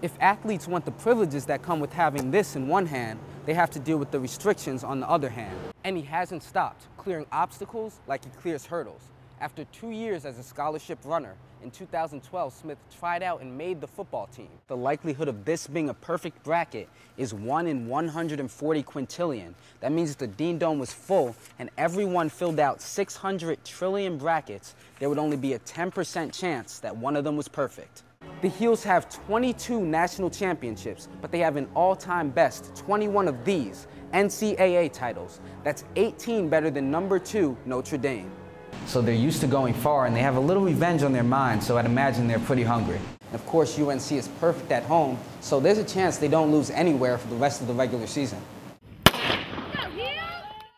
If athletes want the privileges that come with having this in one hand, they have to deal with the restrictions on the other hand. And he hasn't stopped, clearing obstacles like he clears hurdles. After 2 years as a scholarship runner, in 2012, Smith tried out and made the football team. The likelihood of this being a perfect bracket is 1 in 140 quintillion. That means if the Dean Dome was full and everyone filled out 600 trillion brackets, there would only be a 10% chance that one of them was perfect. The Heels have 22 national championships, but they have an all-time best 21 of these NCAA titles. That's 18 better than number 2 Notre Dame. So they're used to going far, and they have a little revenge on their mind, so I'd imagine they're pretty hungry. And of course, UNC is perfect at home, so there's a chance they don't lose anywhere for the rest of the regular season.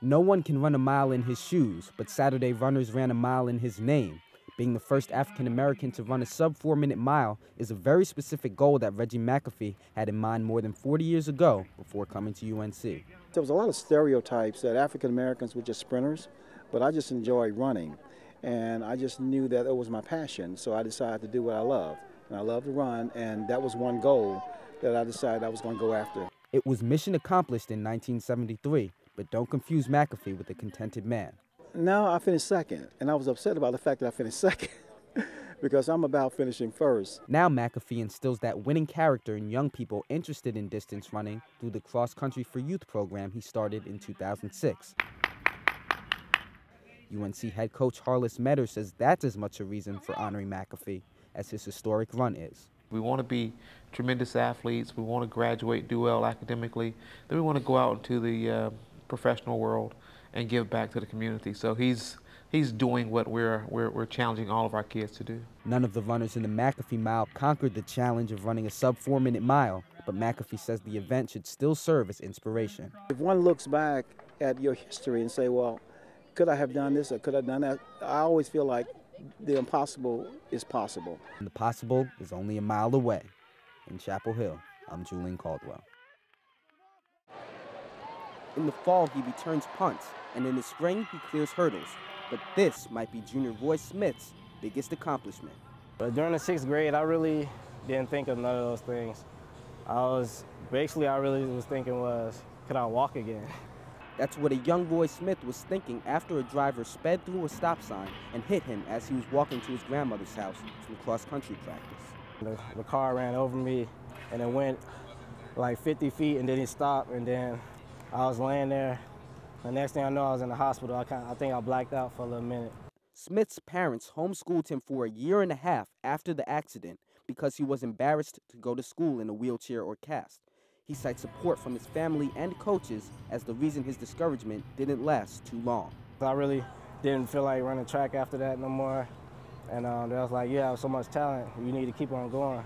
No one can run a mile in his shoes, but Saturday runners ran a mile in his name. Being the first African-American to run a sub-4-minute mile is a very specific goal that Reggie McAfee had in mind more than 40 years ago before coming to UNC. There was a lot of stereotypes that African-Americans were just sprinters, but I just enjoy running, and I just knew that it was my passion, so I decided to do what I love. And I love to run, and that was one goal that I decided I was going to go after. It was mission accomplished in 1973, but don't confuse McAfee with a contented man. No, I finished second, and I was upset about the fact that I finished second because I'm about finishing first. Now McAfee instills that winning character in young people interested in distance running through the Cross Country for Youth program he started in 2006. UNC head coach Harless Metter says that's as much a reason for honoring McAfee as his historic run is. We want to be tremendous athletes. We want to graduate, do well academically. Then we want to go out into the professional world and give back to the community. So he's doing what we're challenging all of our kids to do. None of the runners in the McAfee Mile conquered the challenge of running a sub-4-minute mile, but McAfee says the event should still serve as inspiration. If one looks back at your history and say, well, could I have done this or could I have done that? I always feel like the impossible is possible. And the possible is only a mile away. In Chapel Hill, I'm Julian Caldwell. In the fall, he returns punts, and in the spring, he clears hurdles. But this might be junior Roy Smith's biggest accomplishment. But during the 6th grade, I really didn't think of none of those things. I really was thinking was, could I walk again? That's what a young Roy Smith was thinking after a driver sped through a stop sign and hit him as he was walking to his grandmother's house from cross-country practice. The car ran over me, and it went like 50 feet, and then it stopped, and then I was laying there. The next thing I know, I was in the hospital. I think I blacked out for a little minute. Smith's parents homeschooled him for a year and a half after the accident because he was embarrassed to go to school in a wheelchair or cast. He cites support from his family and coaches as the reason his discouragement didn't last too long. I really didn't feel like running track after that no more. And they was like, you have so much talent, you need to keep on going.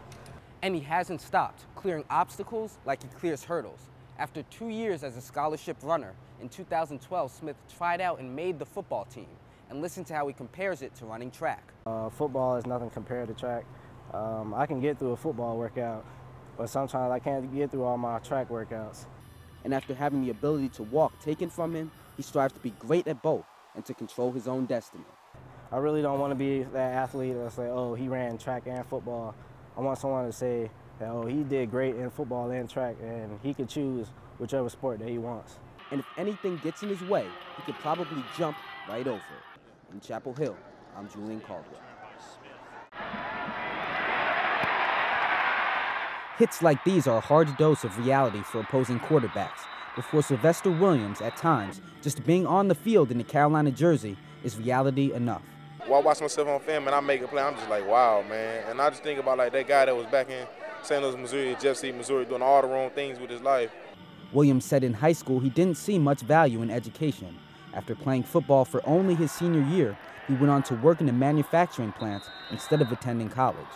And he hasn't stopped, clearing obstacles like he clears hurdles. After 2 years as a scholarship runner, in 2012, Smith tried out and made the football team. And listen to how he compares it to running track. Football is nothing compared to track. I can get through a football workout, but sometimes I can't get through all my track workouts. And after having the ability to walk taken from him, he strives to be great at both and to control his own destiny. I really don't want to be that athlete that say, oh, he ran track and football. I want someone to say that, oh, he did great in football and track, and he could choose whichever sport that he wants. And if anything gets in his way, he could probably jump right over it. In Chapel Hill, I'm Julian Caldwell. Hits like these are a hard dose of reality for opposing quarterbacks. But for Sylvester Williams, at times, just being on the field in the Carolina jersey is reality enough. While I watch myself on film and I make a play, I'm just like, wow, man. And I just think about like that guy that was back in St. Louis, Missouri, Jeff City, Missouri, doing all the wrong things with his life. Williams said in high school he didn't see much value in education. After playing football for only his senior year, he went on to work in a manufacturing plant instead of attending college.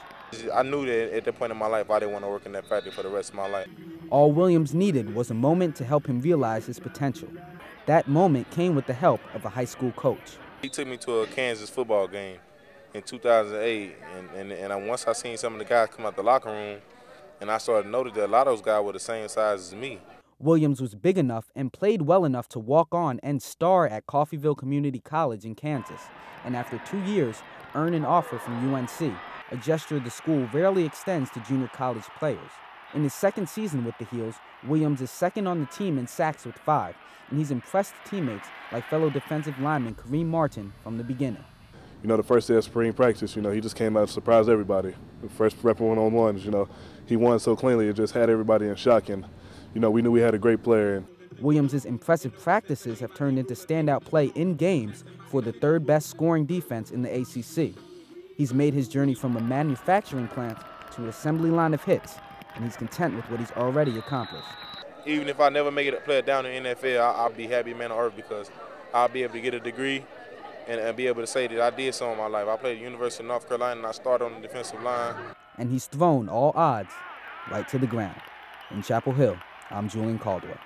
I knew that at that point in my life I didn't want to work in that factory for the rest of my life. All Williams needed was a moment to help him realize his potential. That moment came with the help of a high school coach. He took me to a Kansas football game in 2008, and once I seen some of the guys come out the locker room, and I started to notice that a lot of those guys were the same size as me. Williams was big enough and played well enough to walk on and star at Coffeyville Community College in Kansas, and after 2 years, earn an offer from UNC, a gesture the school rarely extends to junior college players. In his second season with the Heels, Williams is second on the team in sacks with 5, and he's impressed teammates like fellow defensive lineman Kareem Martin from the beginning. You know, the first day of spring practice, you know, he just came out and surprised everybody. The first rep one-on-ones, you know, he won so cleanly, it just had everybody in shock. And, you know, we knew we had a great player. Williams' impressive practices have turned into standout play in games for the third best scoring defense in the ACC. He's made his journey from a manufacturing plant to an assembly line of hits, and he's content with what he's already accomplished. Even if I never make it a player down in the NFL, I'll be happy man on earth because I'll be able to get a degree and be able to say that I did something in my life. I played at the University of North Carolina and I started on the defensive line. And he's thrown all odds right to the ground. In Chapel Hill, I'm Julian Caldwell.